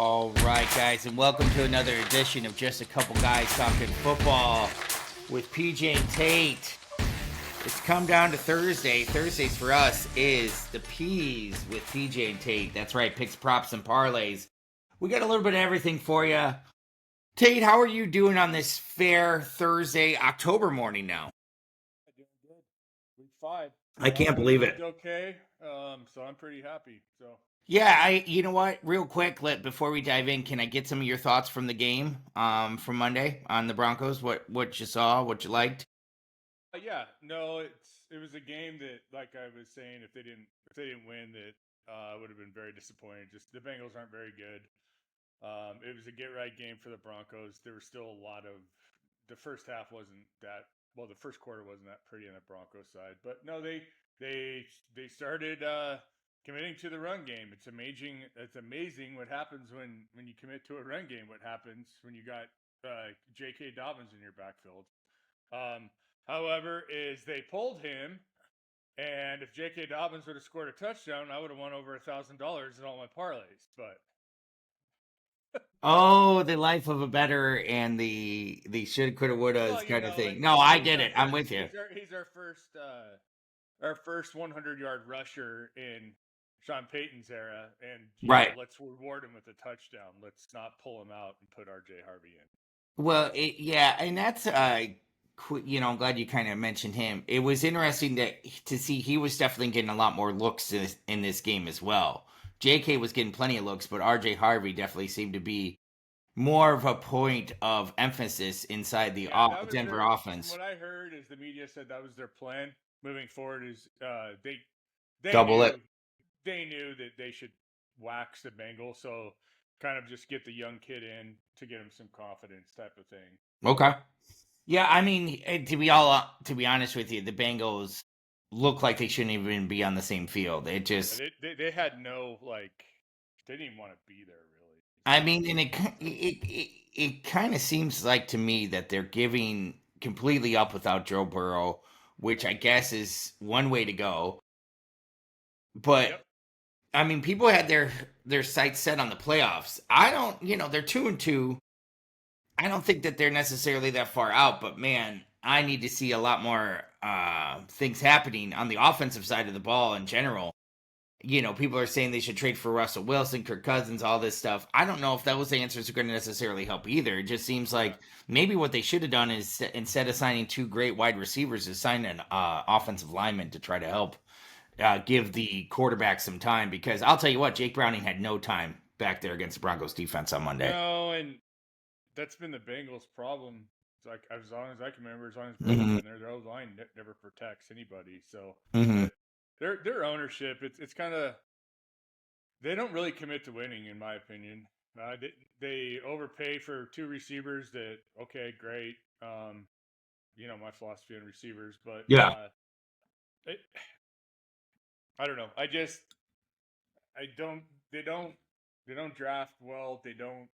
All right, guys, and welcome to another edition of Just a Couple Guys Talking Football with PJ and Tate. It's come down to Thursday. Thursdays for us is the P's with PJ and Tate. That's right, picks, props, and parlays. We got a little bit of everything for you. Tate, how are you doing on this fair Thursday, October morning now? Doing good. Week 5. I can't believe it. Okay, so I'm pretty happy. So Yeah, you know what? Real quick, before we dive in, can I get some of your thoughts from the game from Monday on the Broncos? What you saw, what you liked? yeah, no, it was a game that, like I was saying, if they didn't win, that would have been very disappointing. Just the Bengals aren't very good. It was a get right game for the Broncos. There was still a lot of the first half wasn't that well. The first quarter wasn't that pretty on the Broncos side, but no, they started committing to the run game. It's amazing. It's amazing what happens when you commit to a run game. What happens when you got J.K. Dobbins in your backfield? However, is they pulled him, and if J.K. Dobbins would have scored a touchdown, I would have won over $1,000 in all my parlays. But Oh, the life of a better and the should, coulda, woulda kind of thing. No, I get it. I'm with you. He's our first 100-yard rusher in Sean Payton's era, and Right. let's reward him with a touchdown. Let's not pull him out and put R.J. Harvey in. Well, yeah, and that's I'm glad you kind of mentioned him. It was interesting to see he was definitely getting a lot more looks in this game as well. J.K. was getting plenty of looks, but R.J. Harvey definitely seemed to be more of a point of emphasis inside the Denver offense. What I heard is the media said that was their plan moving forward. Is they double knew, it. They knew that they should wax the Bengals, so kind of just get the young kid in to get him some confidence, type of thing. Okay. Yeah, I mean, to be honest with you, the Bengals look like they shouldn't even be on the same field. It just they had no they didn't even want to be there really. I mean, and it kind of seems like to me that they're giving completely up without Joe Burrow, which I guess is one way to go. But Yep. I mean, people had their sights set on the playoffs. I don't, they're 2-2. I don't think that they're necessarily that far out, but man, I need to see a lot more things happening on the offensive side of the ball in general. People are saying they should trade for Russell Wilson, Kirk Cousins, all this stuff. I don't know if those answers are going to necessarily help either. It just seems like maybe what they should have done is, instead of signing 2 great wide receivers, is sign an offensive lineman to try to help give the quarterback some time. Because I'll tell you what, Jake Browning had no time back there against the Broncos defense on Monday. No, and that's been the Bengals' problem. It's like, as long as I can remember, as long as Brady's in there, their O-line never protects anybody. So their ownership, it's kind of, they don't really commit to winning, in my opinion. They overpay for 2 receivers that, okay, great. My philosophy on receivers, but yeah. I don't know. They don't draft well. They don't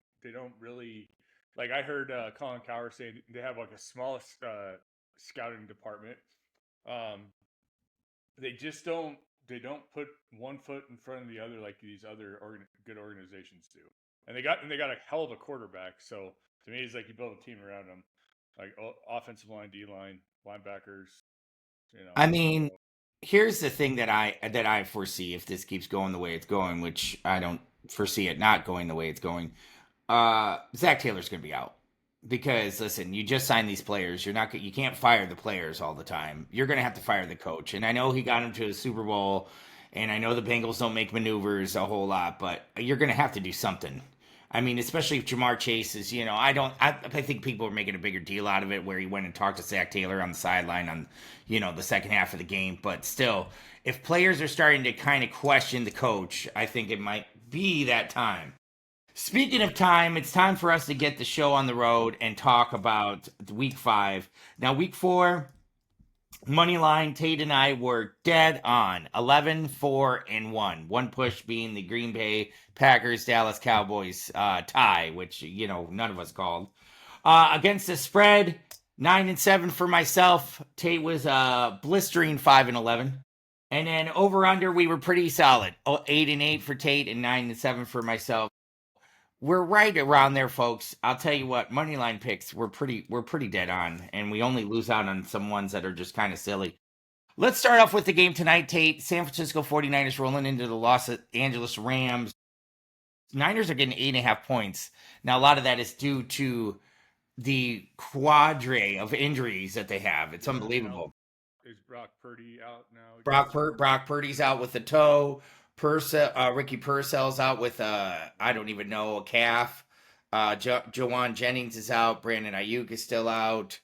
really, like, I heard Colin Cowher say they have like a small scouting department. They just don't put one foot in front of the other like these other good organizations do. And they got a hell of a quarterback. So to me, it's like you build a team around them, like offensive line, D line, linebackers. I mean, here's the thing that I foresee if this keeps going the way it's going, which I don't foresee it not going the way it's going. Zach Taylor's going to be out because, listen, you just signed these players. You can't fire the players all the time. You're going to have to fire the coach. And I know he got him to a Super Bowl, and I know the Bengals don't make maneuvers a whole lot, but you're going to have to do something. I mean, especially if Jamar Chase is, I think people are making a bigger deal out of it where he went and talked to Zach Taylor on the sideline on, the second half of the game. But still, if players are starting to kind of question the coach, I think it might be that time. Speaking of time, it's time for us to get the show on the road and talk about week 5. Now, week 4, Moneyline, Tate and I were dead on 11-4-1. One push being the Green Bay Packers Dallas Cowboys tie, which none of us called. Against the spread, 9-7 for myself. Tate was blistering 5-11. And then over under, we were pretty solid. 8-8 for Tate and 9-7 for myself. we're right around there, folks. I'll tell you what, money line picks, we're pretty dead on, and we only lose out on some ones that are just kind of silly. Let's start off with the game tonight, Tate. San Francisco 49ers rolling into the Los Angeles Rams. Niners are getting 8.5 points. Now, a lot of that is due to the quadre of injuries that they have. It's Yeah, now unbelievable. is Brock Purdy out now again? Brock Purdy's out with the toe. Ricky Purcell's out with I don't even know, a calf. Jawan Jennings is out. Brandon Ayuk is still out.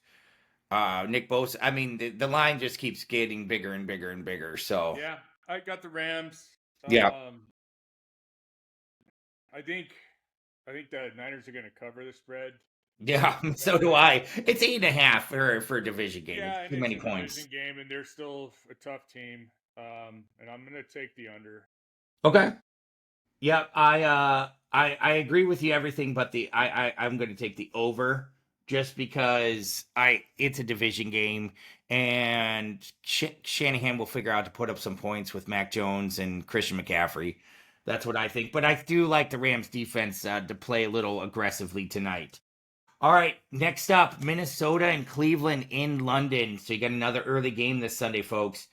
Nick Bosa. I mean, the line just keeps getting bigger and bigger and bigger. So Yeah, I got the Rams. yeah, I think I think the Niners are going to cover the spread. yeah. So Rather do than I. It's 8.5 for a division game. It's Yeah, and too it's many a division points. game, and they're still a tough team. And I'm going to take the under. Okay. Yep, I agree with you everything, but I'm going to take the over just because I it's a division game and Shanahan will figure out to put up some points with Mac Jones and Christian McCaffrey. That's what I think. But I do like the Rams defense to play a little aggressively tonight. All right, next up, Minnesota and Cleveland in London. So you got another early game this Sunday, folks.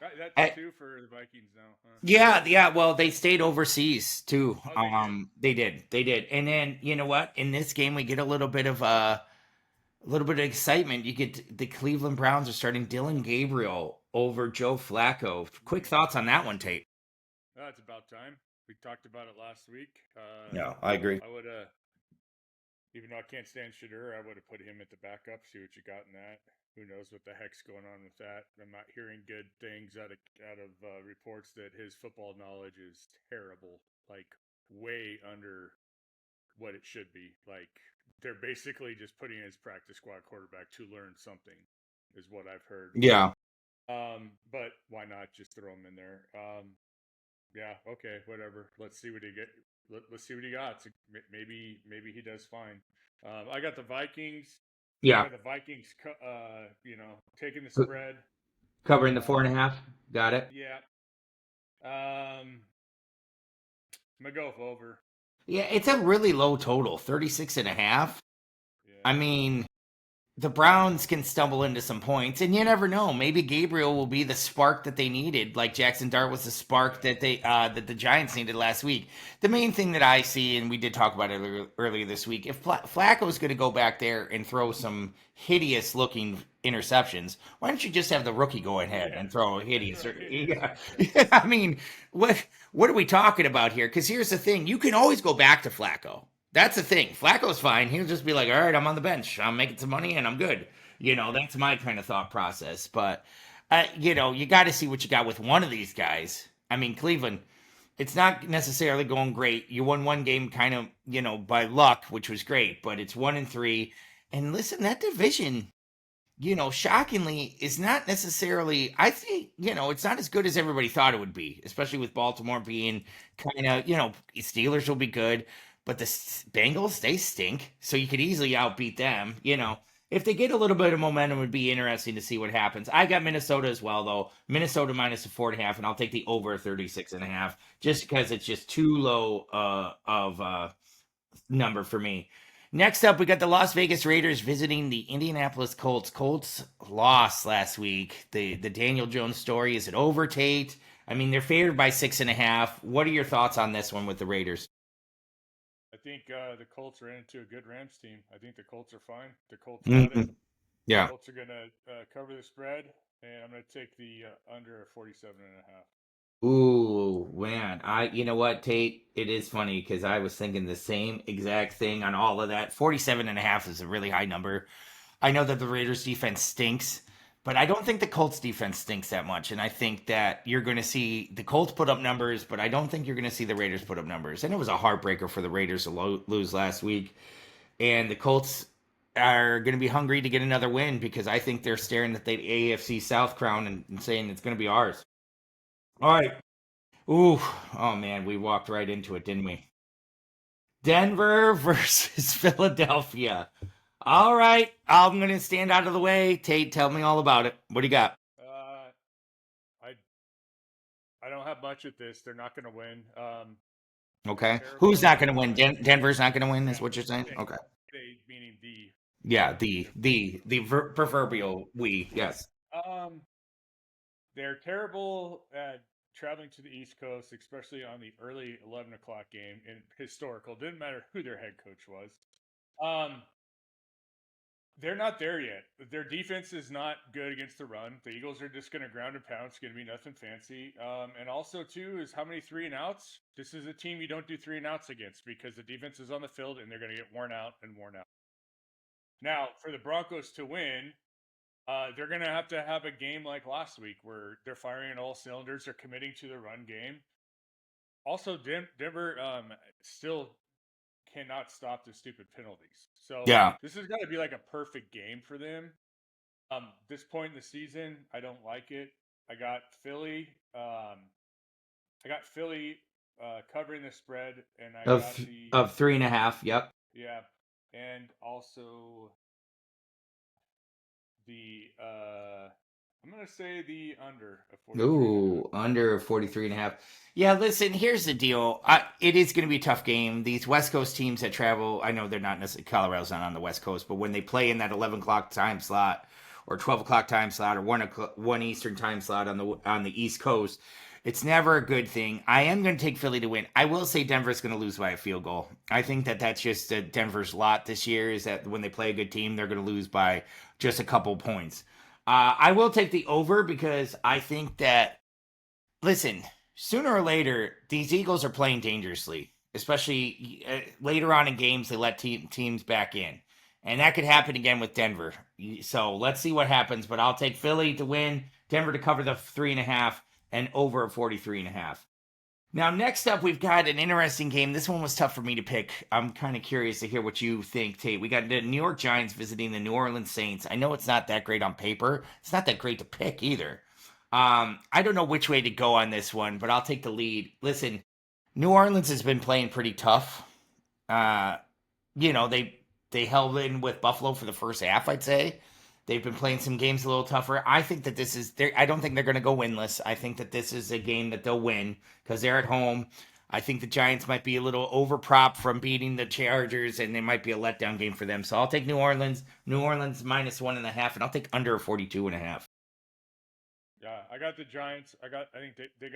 That's Uh, two for the Vikings now, huh? Yeah, yeah. Well, they stayed overseas too. Oh, they did. They did. And then you know what? In this game, we get a little bit of excitement. You get the Cleveland Browns are starting Dylan Gabriel over Joe Flacco. Quick thoughts on that one, Tate? It's about time. We talked about it last week. No, I agree. I would even though I can't stand Shadur, I would have put him at the backup. See what you got in that. Who knows what the heck's going on with that? I'm not hearing good things out of reports that his football knowledge is terrible, like way under what it should be. Like they're basically just putting his practice squad quarterback to learn something, is what I've heard. Yeah, But why not just throw him in there? Yeah, okay, whatever. Let's see what he get. Let's see what he got. So maybe he does fine. I got the Vikings. I yeah. got the Vikings. Taking the spread. Covering the four and a Um, half. Got it. yeah. I'm gonna go with over. Yeah, it's a really low total, 36.5. I Yeah. mean, the Browns can stumble into some points, and you never know. Maybe Gabriel will be the spark that they needed, like Jackson Dart was the spark Yeah. that the Giants needed last week. The main thing that I see, and we did talk about it earlier this week, if Flacco's going to go back there and throw some hideous looking interceptions, why don't you just have the rookie go ahead Yeah. and throw a And hideous? throw hideous Yeah, ones. Yeah. yeah. I mean, what are we talking about here? Because here's the thing: you can always go back to Flacco. That's the thing. Flacco's fine. He'll just be like, all right, I'm on the bench. I'm making some money and I'm good. That's my kind of thought process. But, you got to see what you got with one of these guys. I mean, Cleveland, it's not necessarily going great. You won one game kind of, by luck, which was great, but it's 1-3. And listen, that division, shockingly, is not necessarily, I think, it's not as good as everybody thought it would be, especially with Baltimore being kind of, Steelers will be good, but the Bengals, they stink. So you could easily outbeat them. If they get a little bit of momentum, it would be interesting to see what happens. I got Minnesota as well, though. Minnesota minus a 4.5, and I'll take the over 36.5 just because it's just too low of number for me. Next up, we got the Las Vegas Raiders visiting the Indianapolis Colts. Colts lost last week. The Daniel Jones story, is it over, Tate? I mean, they're favored by 6.5. What are your thoughts on this one with the Raiders? I think the Colts are into a good Rams team. I think the Colts are fine. The Colts got it. Mhm. Yeah. Colts are gonna cover the spread, and I'm gonna take the under 47.5. Ooh, man. You know what, Tate? It is funny because I was thinking the same exact thing on all of that. 47.5 is a really high number. I know that the Raiders defense stinks, but I don't think the Colts defense stinks that much. And I think that you're going to see the Colts put up numbers, but I don't think you're going to see the Raiders put up numbers. And it was a heartbreaker for the Raiders to lose last week. And the Colts are going to be hungry to get another win because I think they're staring at the AFC South crown and saying it's going to be ours. All right. Ooh, oh man, we walked right into it, didn't we? Denver versus Philadelphia. All right, I'm gonna stand out of the way. Tate, tell me all about it. What do you got? Uh, I I don't have much with this. They're not gonna win. They're Okay. Who's not terrible. going to win? Denver's not going to win, is Yeah, what you're saying? they Okay. they meaning Yeah, the proverbial we. Yes. um they're terrible at traveling to the East Coast, especially on the early 11 o'clock game. And historical, didn't matter who their head coach was. Um, they're not there yet. Their defense is not good against the run. The Eagles are just going to ground and pound. It's going to be nothing fancy. And also, too, is how many 3-and-outs? This is a team you don't do 3-and-outs against because the defense is on the field and they're going to get worn out and worn out. Now, for the Broncos to win, they're going to have a game like last week where they're firing on all cylinders. They're committing to the run game. Also, Denver still cannot stop the stupid penalties. So Yeah. this is going to be like a perfect game for them. This point in the season, I don't like it. I got Philly. I got Philly covering the spread, and I got the Of 3.5. Yep. yeah, and also the I'm gonna say the under of 43 and a half. Ooh, under 43.5. Yeah, listen, here's the deal. It is going to be a tough game. These West Coast teams that travel, I know they're not necessarily, Colorado's not on the West Coast, but when they play in that 11 o'clock time slot or 12 o'clock time slot or 1 Eastern time slot on the East Coast, it's never a good thing. I am going to take Philly to win. I will say Denver's going to lose by a field goal. I think that that's just Denver's lot this year is that when they play a good team, they're going to lose by just a couple points. I will take the over because I think that, listen, sooner or later, these Eagles are playing dangerously, especially later on in games, they let teams back in. And that could happen again with Denver. So let's see what happens. But I'll take Philly to win, Denver to cover the 3.5, and over 43.5. Now, next up, we've got an interesting game. This one was tough for me to pick. I'm kind of curious to hear what you think, Tate. We got the New York Giants visiting the New Orleans Saints. I know it's not that great on paper. It's not that great to pick either. I don't know which way to go on this one, but I'll take the lead. Listen, New Orleans has been playing pretty tough. Uh, they held in with Buffalo for the first half, I'd say. They've been playing some games a little tougher. I think that this is I don't think they're going to go winless. I think that this is a game that they'll win because they're at home. I think the Giants might be a little overprop from beating the Chargers, and it might be a letdown game for them. So I'll take New Orleans. New Orleans -1.5, and I'll take under 42.5. Yeah, I got the Giants. I think they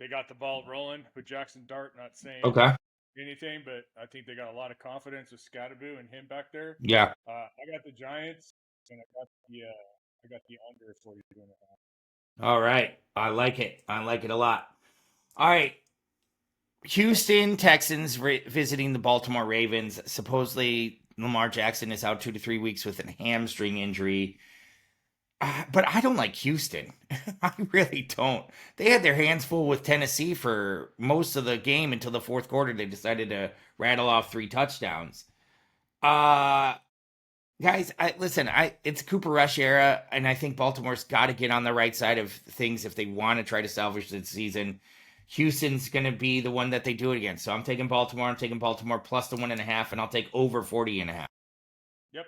got the ball rolling with Jackson Dart not saying Okay. anything, but I think they got a lot of confidence with Scadaboo and him back there. Yeah. I got the Giants, and I got the under 42 and a half. All right. I like it. I like it a lot. All right. Houston Texans visiting the Baltimore Ravens. Supposedly Lamar Jackson is out 2 to 3 weeks with a hamstring injury. But I don't like Houston. I really don't. They had their hands full with Tennessee for most of the game until the fourth quarter. They decided to rattle off 3 touchdowns. Uh Guys, listen. It's Cooper Rush era, and I think Baltimore's got to get on the right side of things if they want to try to salvage the season. Houston's going to be the one that they do it against. So I'm taking Baltimore. I'm taking Baltimore plus the 1.5, and I'll take over 40.5. Yep,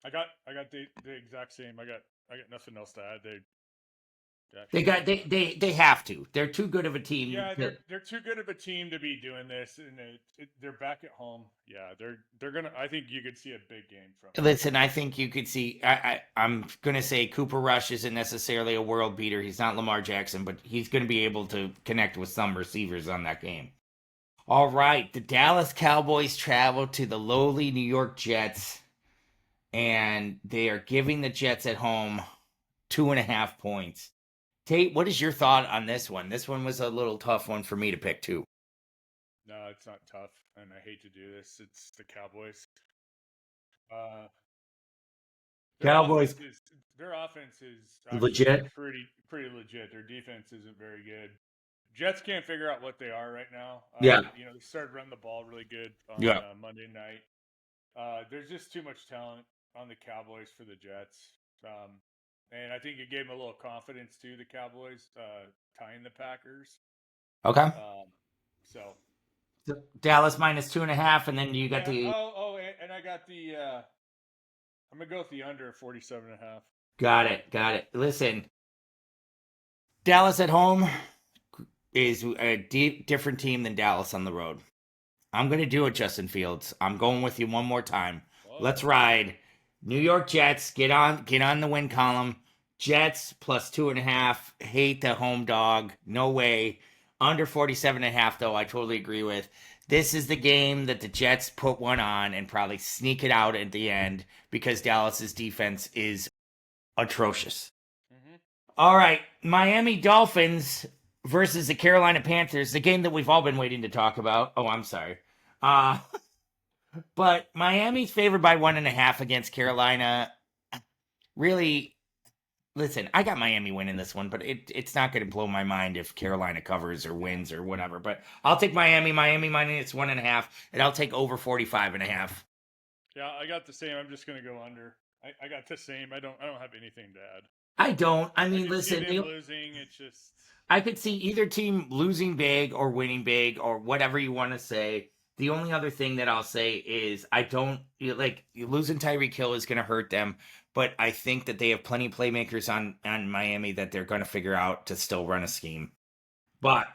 I got the exact same. I got nothing else to add. They They actually got they have to. They're too good of a team. yeah, they're too good of a team to be doing this, and they're back at home. Yeah, they're gonna. I think you could see a big game from them. Listen, I think you could see. I'm gonna say Cooper Rush isn't necessarily a world beater. He's not Lamar Jackson, but he's gonna be able to connect with some receivers on that game. All right, the Dallas Cowboys travel to the lowly New York Jets, and they are giving the Jets at home 2.5 points. Tate, what is your thought on this one? This one was a little tough one for me to pick too. No, it's not tough, and I hate to do this. It's the Cowboys. Uh, their Cowboys offense is their offense is actually legit. pretty legit. Their defense isn't very good. Jets can't figure out what they are right now. Yeah, They started running the ball really good on yeah. Monday night. There's just too much talent on the Cowboys for the Jets, and I think it gave them a little confidence too. The Cowboys tying the Packers. Okay. Um, so Dallas -2.5, and then you got yeah. the And I got the. I'm gonna go with the under 47 and a half. got it. Listen, Dallas at home. is a different team than Dallas on the road. I'm going to do it, Justin Fields. I'm going with you one more time. Let's Whoa. ride. New York Jets, get on the win column. Jets plus 2.5. Hate the home dog. No way. Under 47.5, though, I totally agree with. This is the game that the Jets put one on and probably sneak it out at the end because Dallas's defense is atrocious. Hmm. All right, Miami Dolphins versus the Carolina Panthers, the game that we've all been waiting to talk about. Oh, I'm sorry. Uh, but Miami's favored by 1.5 against Carolina. Really, listen, I got Miami winning this one, but it's not going to blow my mind if Carolina covers or wins or whatever. But I'll take Miami. Miami minus 1.5, and I'll take over 45.5. Yeah, I got the same. I'm just gonna go under. I got the same. I don't have anything to add. I don't. I I mean, can see listen, them losing. It's just I could see either team losing big or winning big or whatever you want to say. The only other thing that I'll say is I don't like losing Tyreek Hill is going to hurt them, but I think that they have plenty of playmakers on Miami that they're going to figure out to still run a scheme. But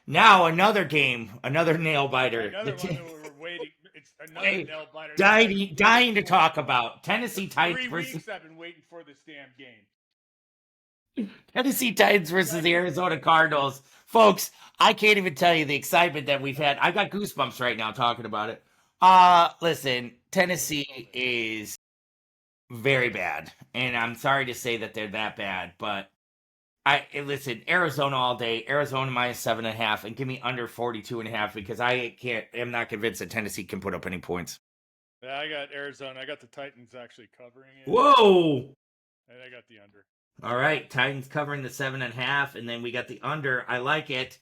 now another game, another nail biter. another one that we're waiting. It's another Hey, nail biter that I've been dying waiting to for. talk about Tennessee For Titans three versus weeks, I've been waiting for this damn game. Tennessee Titans versus the Arizona Cardinals. Folks, I can't even tell you the excitement that we've had. I got goosebumps right now talking about it. Listen, Holy Tennessee moly! is very bad. And I'm sorry to say that they're that bad, but listen, Arizona all day, Arizona minus 7.5, and give me under 42.5 because I'm not convinced that Tennessee can put up any points. Yeah, I got Arizona. I got the Titans actually covering it, Whoa! and I got the under. All right, Titans covering the 7.5, and then we got the under. I like it.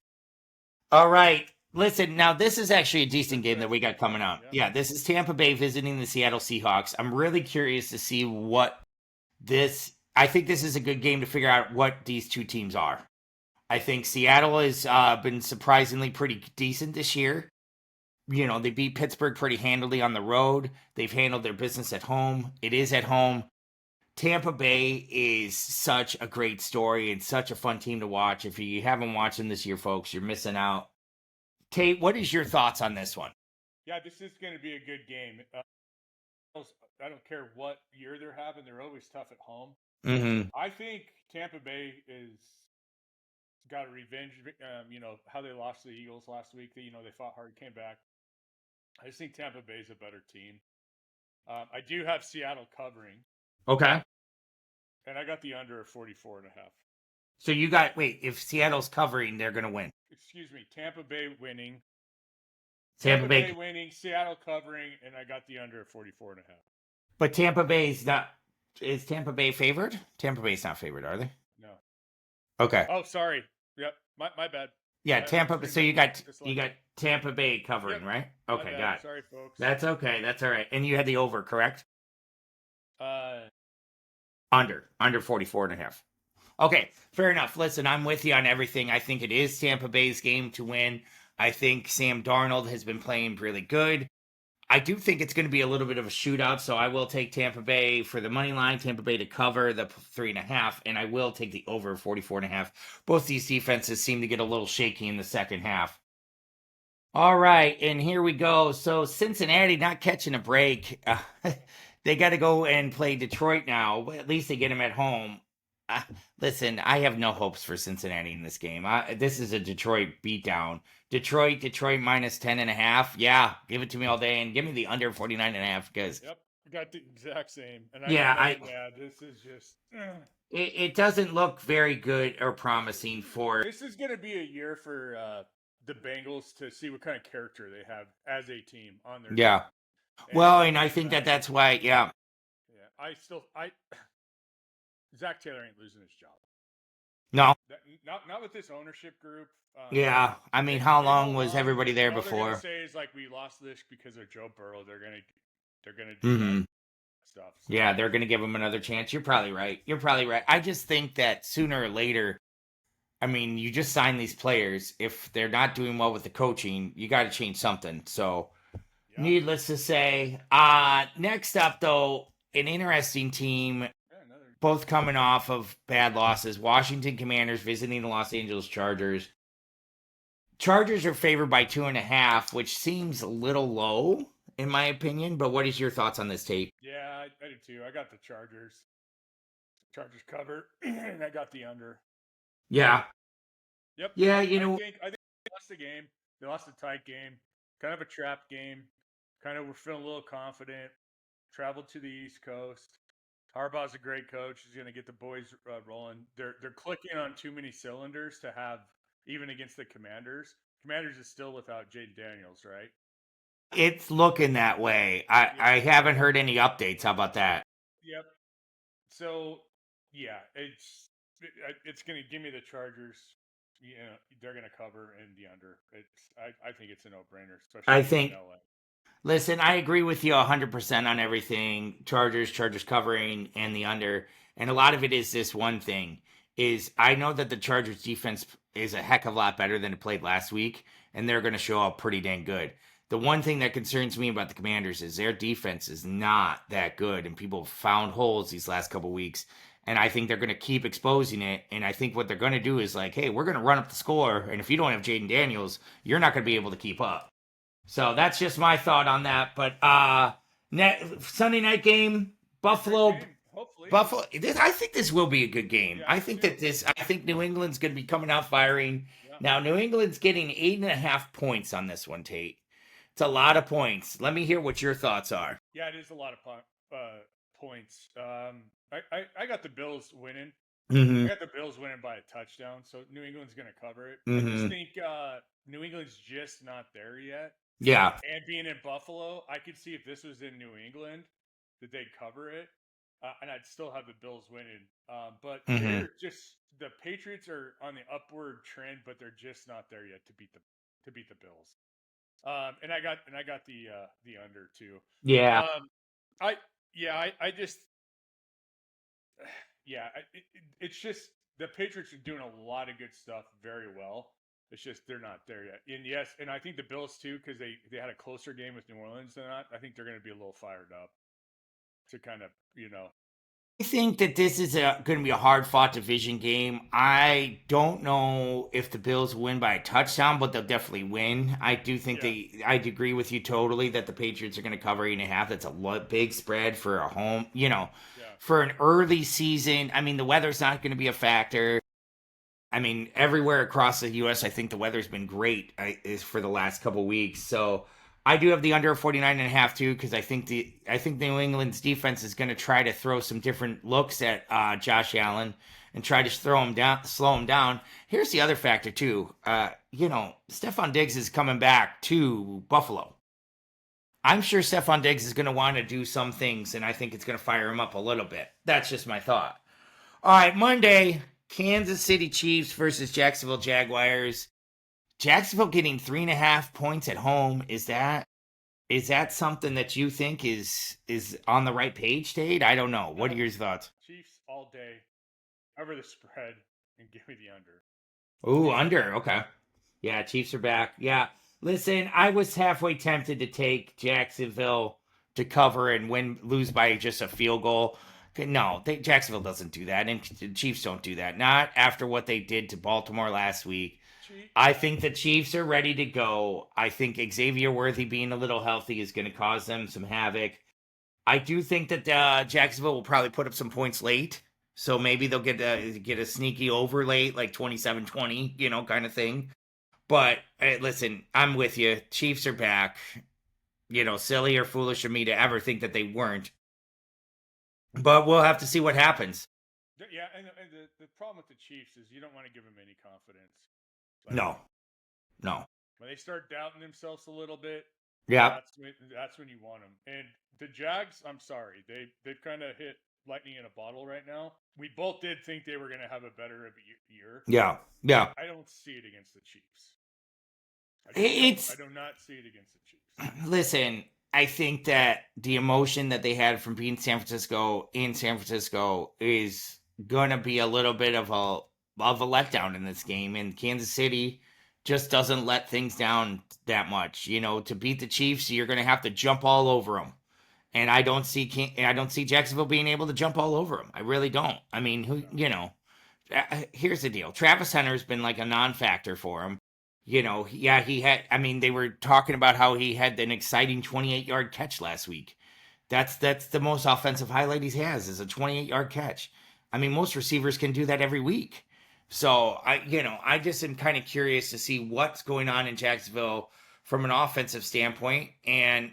All right. Listen, now this is actually a decent This is game that we actually a got good one. coming up. Yeah. Yeah, this is Tampa Bay visiting the Seattle Seahawks. I'm really curious to see what this. I think this is a good game to figure out what these two teams are. I think Seattle has been surprisingly pretty decent this year. You know, they beat Pittsburgh pretty handily on the road. They've handled their business at home. It is at home. Tampa Bay is such a great story and such a fun team to watch. If you haven't watched them this year, folks, you're missing out. Tate, what is your thoughts on this one? Yeah, this is going to be a good game. I don't care what year they're having; they're always tough at home. Mm-hmm. I think Tampa Bay is got a revenge. How they lost to the Eagles last week. They fought hard, came back. I just think Tampa Bay is a better team. I do have Seattle covering, Okay. and I got the under of 44.5. So you got if Seattle's covering, they're gonna win. Excuse me, Tampa Bay winning. Tampa Tampa Bay Bay, winning, Seattle covering, and I got the under of 44.5. but Tampa Bay's not. Is Tampa Bay favored? Tampa Bay's not favored, are they? No. Okay. Oh, sorry. Yep. My bad. Yeah, I was Tampa. So thinking you got dyslexia. Tampa Bay covering, Yep. right? My Okay, bad. got it. Sorry, folks. That's okay. That's all right. And you had the over, correct? Uh, Under 44.5. Okay, fair enough. Listen, I'm with you on everything. I think it is Tampa Bay's game to win. I think Sam Darnold has been playing really good. I do think it's going to be a little bit of a shootout, so I will take Tampa Bay for the money line, Tampa Bay to cover the 3.5, and I will take the over 44.5. Both these defenses seem to get a little shaky in the second half. All right, and here we go. So Cincinnati not catching a break. They got to go and play Detroit now. At least they get them at home. Uh, Listen, I have no hopes for Cincinnati in this game. This is a Detroit beatdown. Detroit minus 10.5. Yeah, give it to me all day, and give me the under 49.5 because yep. Got the exact same, and I yeah, got nothing to add. This is just. it doesn't look very good or promising for. This is going to be a year for the Bengals to see what kind of character they have as a team on their Yeah. team. Well, and I think that that's why. Yeah. Yeah. Zach Taylor ain't losing his job. No. Not with this ownership group. Yeah, I mean, how long was everybody there all before? They're gonna say is like we lost this because of Joe Burrow. They're gonna do that stuff. So. Yeah, they're gonna give him another chance. You're probably right. You're probably right. I just think that sooner or later, I mean, you just sign these players. If they're not doing well with the coaching, you got to change something. So, needless to say, next up though, an interesting team. Both coming off of bad losses. Washington Commanders visiting the Los Angeles Chargers. Chargers are favored by 2.5, which seems a little low in my opinion. But what is your thoughts on this tape? Yeah, I do too. I got the Chargers. Chargers cover, and I got the under. Yeah, Yep. yeah, I think they lost the game. They lost a tight game, kind of a trap game. Kind of were feeling a little confident. Traveled to the East Coast. Harbaugh's a great coach. He's going to get the boys rolling. They're clicking on too many cylinders to have even against the Commanders. Commanders is still without Jaden Daniels, right? it's looking that way. I Yeah. haven't heard any updates. How about that? Yep. So yeah, it's going to give me the Chargers. You know, they're going to cover in the under. I think it's a no brainer, especially I being in think. LA. Listen, I agree with you 100% on everything. Chargers covering and the under. And a lot of it is this one thing is I know that the Chargers defense is a heck of a lot better than it played last week and they're going to show up pretty dang good. The one thing that concerns me about the Commanders is their defense is not that good and people found holes these last couple weeks and I think they're going to keep exposing it and I think what they're going to do is like, "Hey, we're going to run up the score and if you don't have Jaden Daniels, you're not going to be able to keep up." So that's just my thought on that. But Sunday night game, Buffalo, Game, hopefully. Buffalo. I think this will be a good game. Yeah, I me think too. that this. I think New England's going to be coming out firing. Yeah. Now New England's getting 8.5 points on this one, Tate. It's a lot of points. Let me hear what your thoughts are. Yeah, it is a lot of points. I got the Bills winning. I Mm-hmm. got the Bills winning by a touchdown, so New England's going to cover it. I just Mm-hmm. think New England's just not there yet. Yeah. And being in Buffalo, I could see if this was in New England that they'd cover it, and I'd still have the Bills winning. But Mm-hmm. they're just the Patriots are on the upward trend, but they're just not there yet to beat the Bills. And I got the under too. Yeah. Um, I yeah I just yeah it's just the Patriots are doing a lot of good stuff very well. It's just they're not there yet. And yes, and I think the Bills too because they had a closer game with New Orleans than that. I think they're going to be a little fired up to kind of I think that this is going to be a hard fought division game. I don't know if the Bills win by a touchdown, but they'll definitely win. I do think yeah I agree with you totally that the Patriots are going to cover 8.5. That's a big spread for a home, yeah for an early season. I mean, the weather's not going to be a factor. I mean, everywhere across the U.S., I think the weather's been great is for the last couple weeks. So I do have the under 49.5 too, because I think New England's defense is going to try to throw some different looks at Josh Allen and try to throw him down, slow him down. Here's the other factor too. Stephon Diggs is coming back to Buffalo. I'm sure Stephon Diggs is going to want to do some things, and I think it's going to fire him up a little bit. That's just my thought. All right, Monday, Kansas City Chiefs versus Jacksonville Jaguars. Jacksonville getting 3.5 points at home. Is that something that you think is on the right page, Tate? I don't know. What are no your thoughts? Chiefs all day cover the spread and give me the under. Ooh, under. Okay. Yeah, Chiefs are back. Yeah. Listen, I was halfway tempted to take Jacksonville to cover and lose by just a field goal. Okay, no, Jacksonville doesn't do that, and the Chiefs don't do that. Not after what they did to Baltimore last week. I think the Chiefs are ready to go. I think Xavier Worthy being a little healthy is going to cause them some havoc. I do think that Jacksonville will probably put up some points late. So maybe they'll get a sneaky over late, like 27-20, kind of thing. But hey, listen, I'm with you. Chiefs are back. Silly or foolish of me to ever think that they weren't. But we'll have to see what happens. Yeah, and the problem with the Chiefs is you don't want to give them any confidence. No. No. When they start doubting themselves a little bit, Yeah. that's when you want them. And the Jags, I'm sorry, they've kind of hit lightning in a bottle right now. We both did think they were going to have a better of a year. Yeah. Yeah. I don't see it against the Chiefs. It's I do not see it against the Chiefs. Listen, I think that the emotion that they had from being in San Francisco is gonna be a little bit of a letdown in this game, and Kansas City just doesn't let things down that much. To beat the Chiefs, you're gonna have to jump all over them, and I don't see Jacksonville being able to jump all over them. I really don't. I mean, here's the deal: Travis Hunter's been like a non-factor for him. He had. I mean, they were talking about how he had an exciting 28-yard catch last week. That's the most offensive highlight he has is a 28-yard catch. I mean, most receivers can do that every week. So I just am kind of curious to see what's going on in Jacksonville from an offensive standpoint. And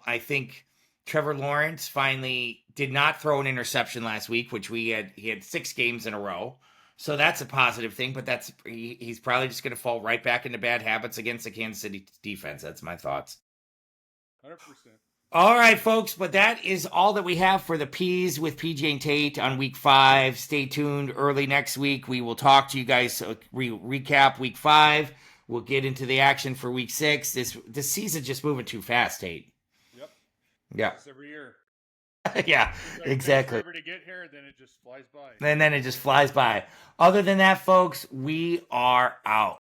I think Trevor Lawrence finally did not throw an interception last week, which he had 6 games in a row. So that's a positive thing, but he's probably just going to fall right back into bad habits against the Kansas City defense. That's my thoughts. 100%. All right, folks, but that is all that we have for the P's with PJ and Tate on week 5. Stay tuned. Early next week, we will talk to you guys, recap week 5. We'll get into the action for week 6. This season's just moving too fast, Tate. Yep. Yeah. It's every year. Yeah, Like exactly. Forever to get here, then it just flies by. And then it just flies by. Other than that, folks, we are out.